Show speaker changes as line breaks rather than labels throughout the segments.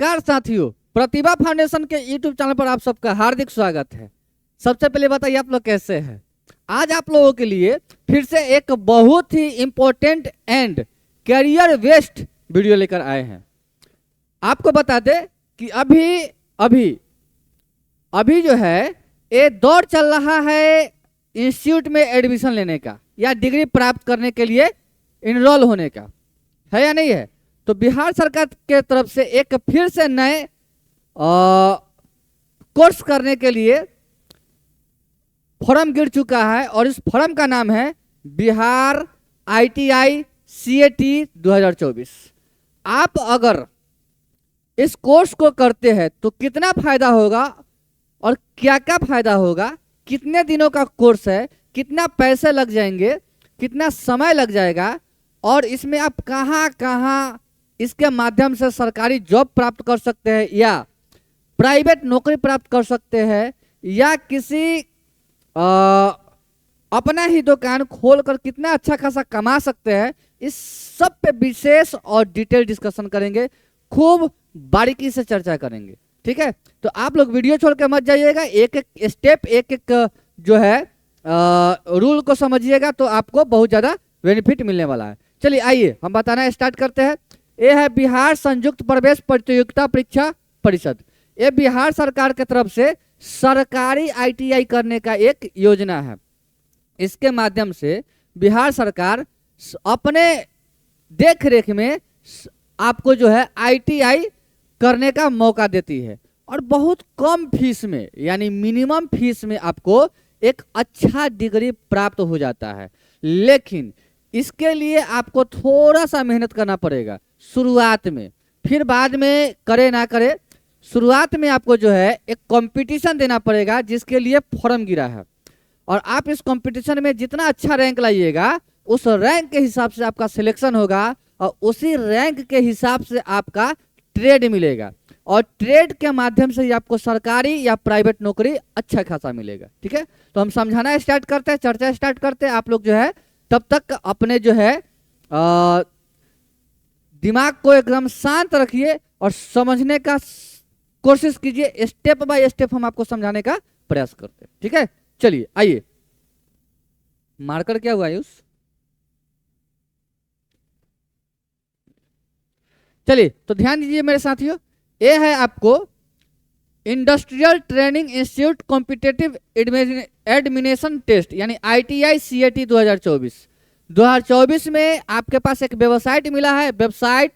नमस्कार साथियों, प्रतिभा फाउंडेशन के यूट्यूब चैनल पर आप सबका हार्दिक स्वागत है। सबसे पहले बताइए आप लोग कैसे हैं। आज आप लोगों के लिए फिर से एक बहुत ही important and career based video लेकर आए हैं। आपको बता दें कि अभी जो है ये दौर चल रहा है इंस्टीट्यूट में एडमिशन लेने का या डिग्री प्राप्त करने के लिए इनरोल होने का, है या नहीं है। तो बिहार सरकार के तरफ से एक फिर से नए कोर्स करने के लिए फॉर्म गिर चुका है और इस फॉर्म का नाम है बिहार ITI CAT 2024। आप अगर इस कोर्स को करते हैं तो कितना फायदा होगा और क्या क्या फायदा होगा, कितने दिनों का कोर्स है, कितना पैसे लग जाएंगे, कितना समय लग जाएगा और इसमें आप कहाँ इसके माध्यम से सरकारी जॉब प्राप्त कर सकते हैं या प्राइवेट नौकरी प्राप्त कर सकते हैं या किसी अपना ही दुकान खोलकर कितना अच्छा खासा कमा सकते हैं, इस सब पे विशेष और डिटेल डिस्कशन करेंगे, खूब बारीकी से चर्चा करेंगे। ठीक है, तो आप लोग वीडियो छोड़ के मत जाइएगा, एक एक स्टेप एक एक जो है रूल को समझिएगा तो आपको बहुत ज़्यादा बेनिफिट मिलने वाला है। चलिए आइए हम बताना स्टार्ट करते हैं। ये है बिहार संयुक्त प्रवेश प्रतियोगिता परीक्षा परिषद। ये बिहार सरकार की तरफ से सरकारी ITI करने का एक योजना है। इसके माध्यम से बिहार सरकार अपने देख रेख में आपको जो है ITI करने का मौका देती है और बहुत कम फीस में यानी मिनिमम फीस में आपको एक अच्छा डिग्री प्राप्त हो जाता है। लेकिन इसके लिए आपको थोड़ा सा मेहनत करना पड़ेगा शुरुआत में, फिर बाद में करे ना करे। शुरुआत में आपको जो है एक कंपटीशन देना पड़ेगा जिसके लिए फॉर्म गिरा है और आप इस कंपटीशन में जितना अच्छा रैंक लाइएगा उस रैंक के हिसाब से आपका सिलेक्शन होगा और उसी रैंक के हिसाब से आपका ट्रेड मिलेगा और ट्रेड के माध्यम से ही आपको सरकारी या प्राइवेट नौकरी अच्छा खासा मिलेगा। ठीक है, तो हम समझाना स्टार्ट करते हैं, चर्चा स्टार्ट करते हैं। आप लोग जो है तब तक अपने जो है दिमाग को एकदम शांत रखिए और समझने का कोशिश कीजिए। स्टेप बाय स्टेप हम आपको समझाने का प्रयास करते हैं। ठीक है, चलिए आइए। मार्कर क्या हुआ आयुष? चलिए तो ध्यान दीजिए मेरे साथियों, ये है आपको industrial training institute competitive admission test यानी ITI CAT 2024 में आपके पास एक वेबसाइट मिला है, वेबसाइट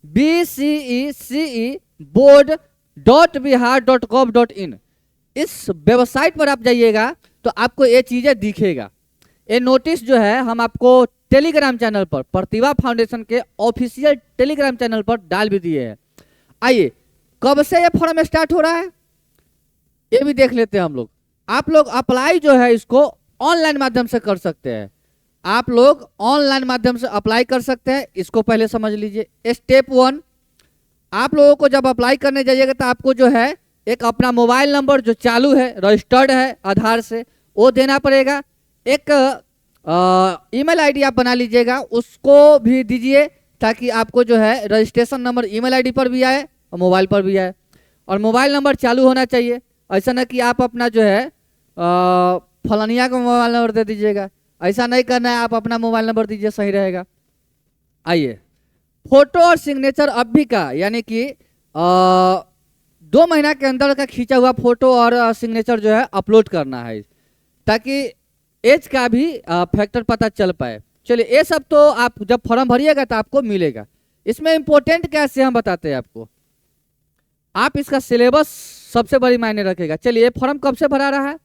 bceboard.bihar.gov.in। इस वेबसाइट पर आप जाइएगा तो आपको ये चीजें दिखेगा। ये नोटिस जो है हम आपको टेलीग्राम चैनल पर, प्रतिभा फाउंडेशन के ऑफिशियल टेलीग्राम चैनल पर डाल भी दिए हैं। आइए, कब से ये फॉर्म स्टार्ट हो रहा है ये भी देख लेते हैं हम लोग। आप लोग अप्लाई जो है इसको ऑनलाइन माध्यम से कर सकते हैं। आप लोग ऑनलाइन माध्यम से अप्लाई कर सकते हैं, इसको पहले समझ लीजिए। स्टेप 1, आप लोगों को जब अप्लाई करने जाइएगा तो आपको जो है एक अपना मोबाइल नंबर जो चालू है, रजिस्टर्ड है आधार से, वो देना पड़ेगा। एक ईमेल ID आप बना लीजिएगा, उसको भी दीजिए ताकि आपको जो है रजिस्ट्रेशन नंबर ईमेल ID पर भी आए और मोबाइल पर भी आए। और मोबाइल नंबर चालू होना चाहिए, ऐसा ना कि आप अपना जो है फलानिया का मोबाइल नंबर दे दीजिएगा, ऐसा नहीं करना है। आप अपना मोबाइल नंबर दीजिए, सही रहेगा। आइए, फोटो और सिग्नेचर अभी का यानी कि 2 महीना के अंदर का खींचा हुआ फोटो और सिग्नेचर जो है अपलोड करना है ताकि एज का भी फैक्टर पता चल पाए। चलिए, ये सब तो आप जब फॉर्म भरिएगा तो आपको मिलेगा। इसमें इंपॉर्टेंट कैसे हम बताते हैं आपको, आप इसका सिलेबस सबसे बड़ी मायने रखेगा। चलिए, ये फॉर्म कब से भरा रहा है?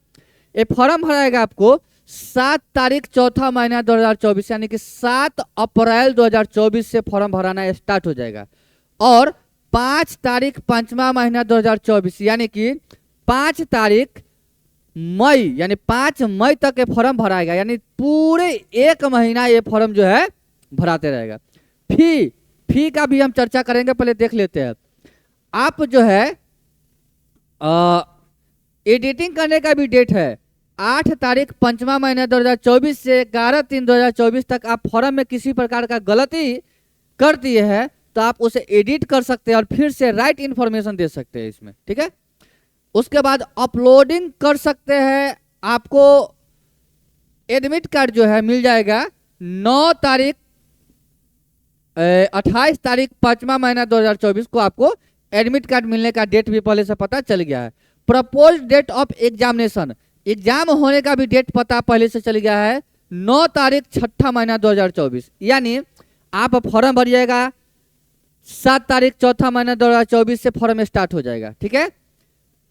ये फॉर्म भराएगा आपको 7 तारीख 4था महीना 2024 यानी कि 7 अप्रैल 2024 से फॉर्म भराना स्टार्ट हो जाएगा और 5 तारीख 5वां महीना 2024 यानी कि 5 तारीख मई यानी 5 मई तक ये फॉर्म भराएगा, यानी पूरे 1 महीना ये फॉर्म जो है भराते रहेगा। फी का भी हम चर्चा करेंगे, पहले देख लेते हैं। आप जो है एडिटिंग करने का भी डेट है 8 तारीख 5वां महीना 2024 से 11/3/2024 तक। आप फॉर्म में किसी प्रकार का गलती कर दिए हैं तो आप उसे एडिट कर सकते हैं और फिर से राइट इन्फॉर्मेशन दे सकते हैं इसमें, ठीक है। उसके बाद अपलोडिंग कर सकते हैं। आपको एडमिट कार्ड जो है मिल जाएगा 9 तारीख 28 तारीख 5वां महीना 2024 को आपको एडमिट कार्ड मिलने का डेट भी पहले से पता चल गया है। Propose date of examination, exam होने का भी डेट पता पहले से चल गया है 9 तारीख 6ठा महीना 2024। यानी आप फॉर्म भरिएगा 7 तारीख 4था महीना 2024 से फॉर्म स्टार्ट हो जाएगा, ठीक है।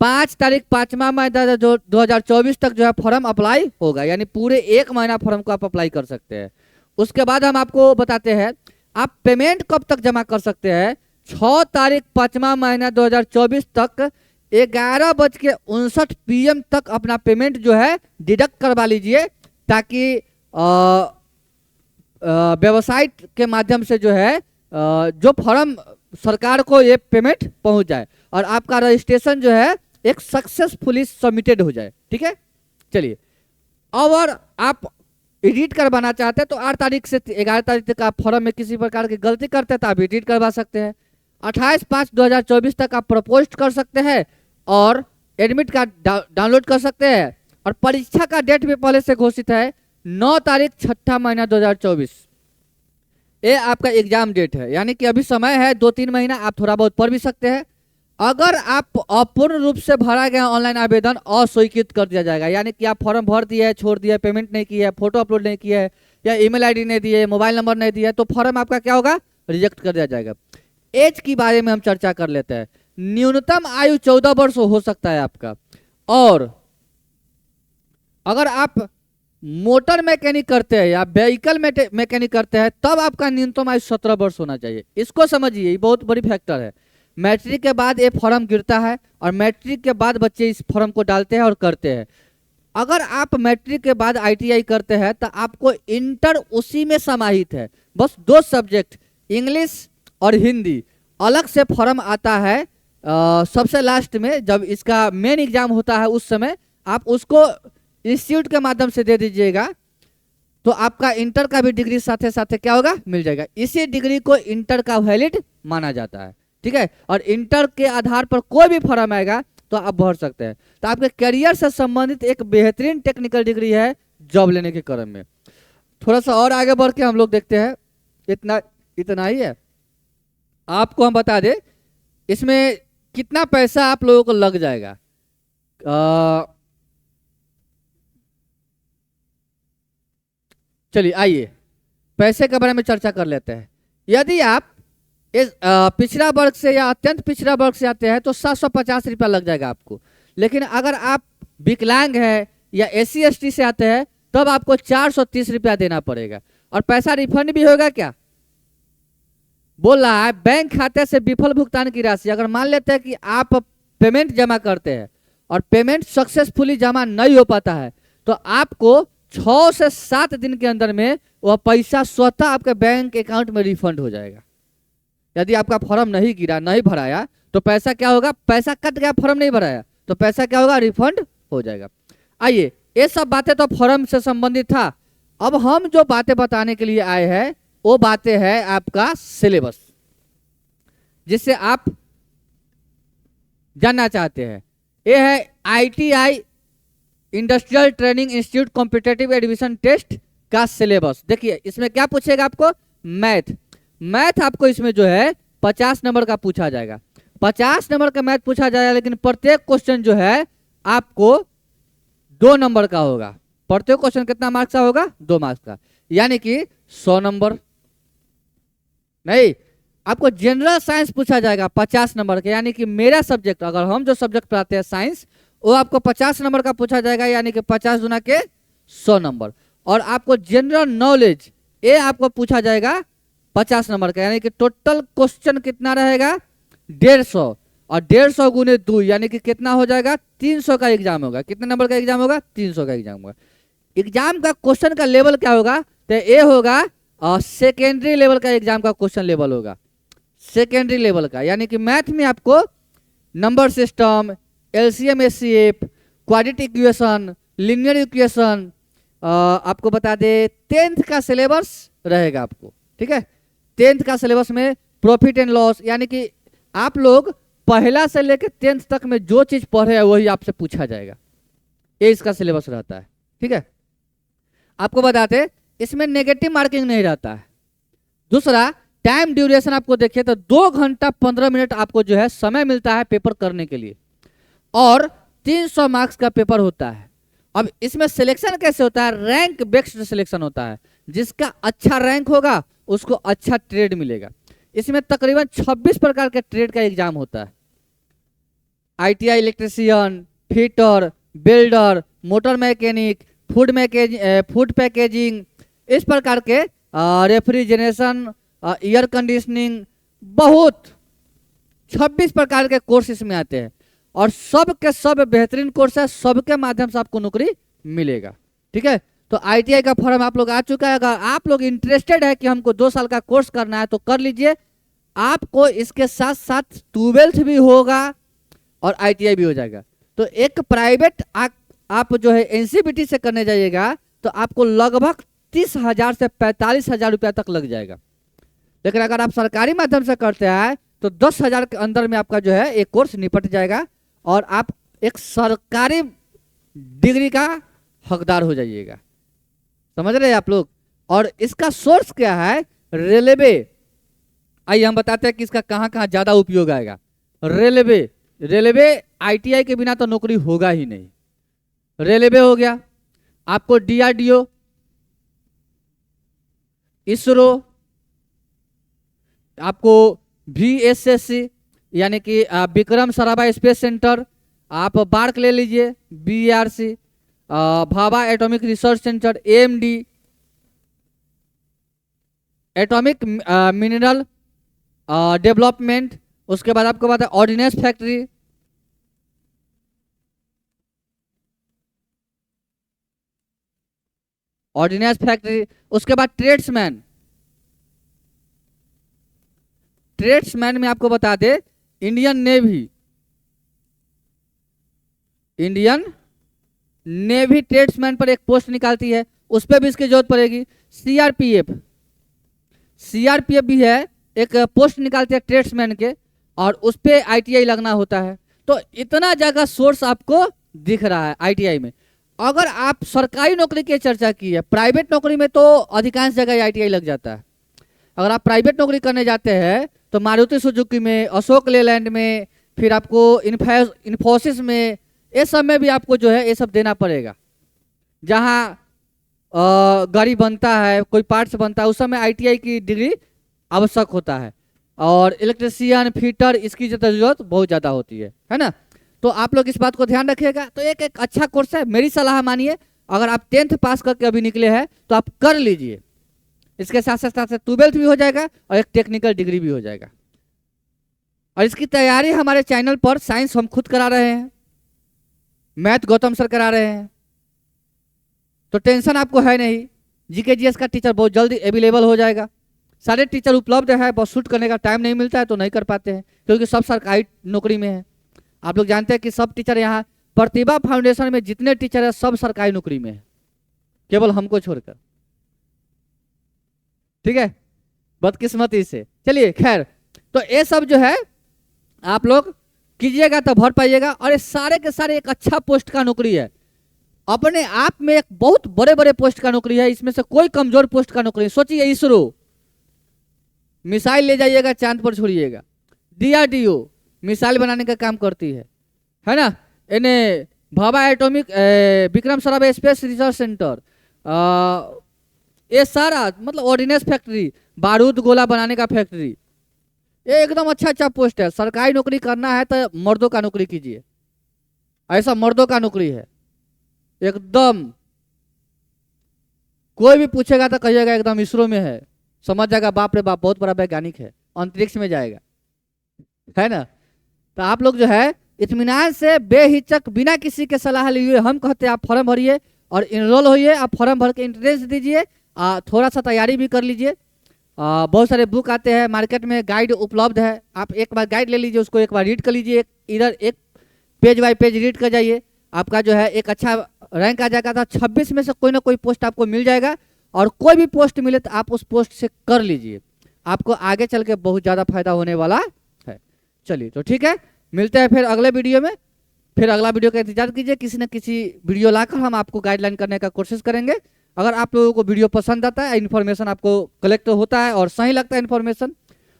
5 तारीख 5वां महीना 2024 तक जो है फॉर्म अप्लाई होगा, यानी पूरे 1 महीना फॉर्म को आप अप्लाई कर सकते हैं। उसके बाद हम आपको बताते हैं आप पेमेंट कब तक जमा कर सकते हैं। 6 तारीख 5वां महीना 2024 तक 11:59 PM तक अपना पेमेंट जो है डिडक्ट करवा लीजिए, ताकि वेबसाइट के माध्यम से जो है जो फॉर्म सरकार को ये पेमेंट पहुंच जाए और आपका रजिस्ट्रेशन जो है एक सक्सेसफुली सबमिटेड हो जाए, ठीक है। चलिए, और आप एडिट करवाना चाहते हैं तो 8 तारीख से 11 तारीख तक आप फॉर्म में किसी प्रकार की गलती करते हैं तो आप एडिट करवा सकते हैं। 28/5/2024 तक आप प्रपोस्ट कर सकते हैं और एडमिट कार्ड डाउनलोड कर सकते हैं। और परीक्षा का डेट भी पहले से घोषित है 9 तारीख 6ठा महीना 2024। ये आपका एग्जाम डेट है, यानी कि अभी समय है 2-3 महीना, आप थोड़ा बहुत पढ़ भी सकते हैं। अगर आप अपूर्ण रूप से भरा गया ऑनलाइन आवेदन अस्वीकृत कर दिया जाएगा, यानी कि आप फॉर्म भर दिए, छोड़ दिए, पेमेंट नहीं किया है, फोटो अपलोड नहीं किया है, या ईमेल आईडी नहीं दिए, मोबाइल नंबर नहीं दिया, तो फॉर्म आपका क्या होगा, रिजेक्ट कर दिया जाएगा। एज के बारे में हम चर्चा कर लेते हैं। न्यूनतम आयु 14 वर्ष हो सकता है आपका। और अगर आप मोटर मैकेनिक करते हैं या व्हीकल मैकेनिक करते हैं तब आपका न्यूनतम आयु 17 वर्ष होना चाहिए। इसको समझिए, ये बहुत बड़ी फैक्टर है। मैट्रिक के बाद ये फॉर्म गिरता है और मैट्रिक के बाद बच्चे इस फॉर्म को डालते हैं और करते हैं। अगर आप मैट्रिक के बाद ITI करते हैं तो आपको इंटर उसी में समाहित है, बस 2 सब्जेक्ट इंग्लिश और हिंदी अलग से फॉर्म आता है। सबसे लास्ट में जब इसका मेन एग्जाम होता है उस समय आप उसको इंस्टीट्यूट के माध्यम से दे दीजिएगा, तो आपका इंटर का भी डिग्री साथे साथे क्या होगा, मिल जाएगा। इसी डिग्री को इंटर का वैलिड माना जाता है, ठीक है। और इंटर के आधार पर कोई भी फॉर्म आएगा तो आप भर सकते हैं। तो आपके करियर से संबंधित एक बेहतरीन टेक्निकल डिग्री है जॉब लेने के क्रम में। थोड़ा सा और आगे बढ़ के हम लोग देखते हैं, इतना ही है। आपको हम बता दें इसमें कितना पैसा आप लोगों को लग जाएगा। चलिए आइए पैसे के बारे में चर्चा कर लेते हैं। यदि आप इस पिछड़ा वर्ग से या अत्यंत पिछड़ा वर्ग से आते हैं तो 750 रुपया लग जाएगा आपको। लेकिन अगर आप विकलांग है या SC ST से आते हैं तब आपको 430 रुपया देना पड़ेगा। और पैसा रिफंड भी होगा क्या, बोल रहा है बैंक खाते से विफल भुगतान की राशि। अगर मान लेते हैं कि आप पेमेंट जमा करते हैं और पेमेंट सक्सेसफुली जमा नहीं हो पाता है तो आपको 6 से 7 दिन के अंदर में वह पैसा स्वतः आपके बैंक अकाउंट में रिफंड हो जाएगा। यदि आपका फॉर्म नहीं गिरा, नहीं भराया तो पैसा क्या होगा, पैसा कट गया, फॉर्म नहीं भराया तो पैसा क्या होगा, रिफंड हो जाएगा। आइए, ये सब बातें तो फॉर्म से संबंधित था। अब हम जो बातें बताने के लिए आए हैं वो बातें हैं आपका सिलेबस, जिससे आप जानना चाहते हैं। ये है ITI industrial training institute competitive admission test का सिलेबस। देखिए इसमें क्या पूछेगा आपको, मैथ आपको इसमें जो है 50 नंबर का पूछा जाएगा। 50 नंबर का मैथ पूछा जाएगा, लेकिन प्रत्येक क्वेश्चन जो है आपको 2 नंबर का होगा। प्रत्येक क्वेश्चन कितना मार्क्स का होगा, 2 मार्क्स का, यानी कि 100 नंबर। नहीं, आपको जनरल साइंस पूछा जाएगा 50 नंबर का, यानी कि मेरा सब्जेक्ट, अगर हम जो सब्जेक्ट पढ़ाते हैं साइंस, वो आपको 50 नंबर का पूछा जाएगा, यानी कि 50 गुना के 100 नंबर। और आपको जनरल नॉलेज ये आपको पूछा जाएगा 50 नंबर का, यानी कि टोटल क्वेश्चन कितना रहेगा, 150। और 150 गुने 2 यानी कि कितना हो जाएगा, 300 का एग्जाम होगा। कितने नंबर का एग्जाम होगा, 300 का एग्जाम होगा। एग्जाम का क्वेश्चन का लेवल क्या होगा, तो ये होगा सेकेंडरी लेवल का एग्जाम का क्वेश्चन लेवल होगा, सेकेंडरी लेवल का। यानी कि मैथ में आपको number system, LCM SCF, quadratic equation, linear equation, आपको बता दे 10th का सिलेबस रहेगा आपको, ठीक है। 10th का सिलेबस में प्रॉफिट एंड लॉस, यानी कि आप लोग पहला से लेकर 10th तक में जो चीज पढ़े हैं वही आपसे पूछा जाएगा, ये इसका सिलेबस रहता है। ठीक है, आपको बताते इसमें नेगेटिव मार्किंग नहीं रहता है। दूसरा, टाइम ड्यूरेशन आपको देखिए तो 2 घंटा 15 मिनट आपको जो है समय मिलता है पेपर करने के लिए, और 300 मार्क्स का पेपर होता है। अब इसमें सिलेक्शन कैसे होता है? रैंक बेस्ड सिलेक्शन होता है, जिसका अच्छा रैंक होगा उसको अच्छा ट्रेड मिलेगा। इसमें तकरीबन 26 प्रकार के ट्रेड का एग्जाम होता है। ITI electrician, fitter, builder, motor mechanic, food packaging, इस प्रकार के रेफ्रिजरेशन, एयर कंडीशनिंग, बहुत 26 प्रकार के कोर्स इसमें आते हैं, और सब के सब बेहतरीन कोर्स है, सबके माध्यम से आपको नौकरी मिलेगा। ठीक है, तो आईटीआई का फॉर्म आप लोग आ चुका है। अगर आप लोग इंटरेस्टेड है कि हमको 2 साल का कोर्स करना है तो कर लीजिए। आपको इसके साथ साथ 12th भी होगा और आईटीआई भी हो जाएगा। तो एक प्राइवेट आप जो है एनसीबीटी से करने जाइएगा तो आपको लगभग 30,000 से 45,000 रुपया तक लग जाएगा। लेकिन अगर आप सरकारी माध्यम से करते हैं तो 10,000 के अंदर में आपका जो है एक कोर्स निपट जाएगा और आप एक सरकारी डिग्री का हकदार हो जाइएगा। समझ रहे हैं आप लोग? और इसका सोर्स क्या है? रेलवे। आइए हम बताते हैं कि इसका कहाँ कहाँ ज्यादा उपयोग आएगा। रेलवे आईटीआई के बिना तो नौकरी होगा ही नहीं। रेलवे हो गया, आपको डीआरडीओ, इसरो, आपको वीएसएससी यानी कि विक्रम साराभाई स्पेस सेंटर, आप बार्क ले लीजिए, BRC, Bhabha atomic research centre, AMD, atomic mineral development, उसके बाद आपको पता है ऑर्डिनेंस फैक्ट्री, उसके बाद ट्रेड्समैन में आपको बता दे इंडियन नेवी ट्रेड्समैन पर एक पोस्ट निकालती है, उस पर भी इसकी जरूरत पड़ेगी। सीआरपीएफ भी है, एक पोस्ट निकालती है ट्रेड्समैन के, और उस पर आईटीआई लगना होता है। तो इतना जगह सोर्स आपको दिख रहा है आईटीआई में। अगर आप सरकारी नौकरी की चर्चा की है, प्राइवेट नौकरी में तो अधिकांश जगह आईटीआई लग जाता है। अगर आप प्राइवेट नौकरी करने जाते हैं तो मारुति सुजुकी में, अशोक लेलैंड में, फिर आपको इन्फोसिस में, ये सब में भी आपको जो है ये सब देना पड़ेगा। जहाँ गाड़ी बनता है, कोई पार्ट्स बनता है, उस समय आईटीआई की डिग्री आवश्यक होता है। और इलेक्ट्रीशियन, फिटर, इसकी जरूरत बहुत ज़्यादा होती है ना। तो आप लोग इस बात को ध्यान रखिएगा। तो एक अच्छा कोर्स है, मेरी सलाह मानिए। अगर आप 10th पास करके अभी निकले हैं तो आप कर लीजिए। इसके साथ साथ 12th भी हो जाएगा और एक टेक्निकल डिग्री भी हो जाएगा। और इसकी तैयारी हमारे चैनल पर साइंस हम खुद करा रहे हैं, मैथ गौतम सर करा रहे हैं, तो टेंशन आपको है नहीं। जीके जीएस का टीचर बहुत जल्दी अवेलेबल हो जाएगा। सारे टीचर उपलब्ध है, बस शूट करने का टाइम नहीं मिलता है तो नहीं कर पाते हैं, क्योंकि सब सरकारी नौकरी में है। आप लोग जानते हैं कि सब टीचर यहाँ प्रतिभा फाउंडेशन में जितने टीचर है सब सरकारी नौकरी में है, केवल हमको छोड़कर। ठीक है, बदकिस्मती से। चलिए खैर, तो ये सब जो है आप लोग कीजिएगा तो भर पाइएगा। और ये सारे के सारे एक अच्छा पोस्ट का नौकरी है, अपने आप में एक बहुत बड़े बड़े पोस्ट का नौकरी है। इसमें से कोई कमजोर पोस्ट का नौकरी। सोचिए, इसरो मिसाइल ले जाइएगा, चांद पर छोड़िएगा। डीआरडीओ मिसाइल बनाने का काम करती है ना। इन्हें Bhabha atomic Vikram Sarabhai space research centre, ये सारा मतलब ऑर्डिनेंस फैक्ट्री, बारूद गोला बनाने का फैक्ट्री, ये एकदम अच्छा पोस्ट है। सरकारी नौकरी करना है तो मर्दों का नौकरी कीजिए, ऐसा मर्दों का नौकरी है एकदम। कोई भी पूछेगा तो कहिएगा एकदम इसरो में है, समझ जाएगा बाप रे बाप बहुत बड़ा वैज्ञानिक है, अंतरिक्ष में जाएगा, है ना। तो आप लोग जो है इत्मीनान से बेहिचक बिना किसी के सलाह लिए हम कहते हैं आप फॉर्म भरिए और इनरोल होइए। आप फॉर्म भर के एंट्रेंस दीजिए, थोड़ा सा तैयारी भी कर लीजिए। बहुत सारे बुक आते हैं मार्केट में, गाइड उपलब्ध है। आप एक बार गाइड ले लीजिए, उसको एक बार रीड कर लीजिए, इधर एक पेज बाय पेज रीड कर जाइए। आपका जो है एक अच्छा रैंक आ जाएगा। था 26 में से कोई ना कोई पोस्ट आपको मिल जाएगा, और कोई भी पोस्ट मिले तो आप उस पोस्ट से कर लीजिए। आपको आगे चल के बहुत ज़्यादा फायदा होने वाला है। चलिए तो ठीक है, मिलते हैं फिर अगले वीडियो में। फिर अगला वीडियो का इंतजार कीजिए, किसी न किसी वीडियो लाकर हम आपको गाइडलाइन करने का कोशिश करेंगे। अगर आप लोगों को वीडियो पसंद आता है, इन्फॉर्मेशन आपको कलेक्ट होता है और सही लगता है इन्फॉर्मेशन,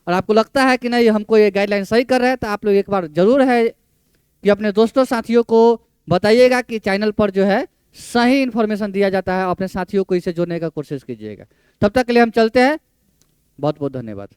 और आपको लगता है कि नहीं हमको ये गाइडलाइन सही कर रहा है, तो आप लोग एक बार जरूर है कि अपने दोस्तों साथियों को बताइएगा कि चैनल पर जो है सही इन्फॉर्मेशन दिया जाता है। अपने साथियों को इसे जोड़ने का कोशिश कीजिएगा। तब तक के लिए हम चलते हैं। बहुत बहुत धन्यवाद।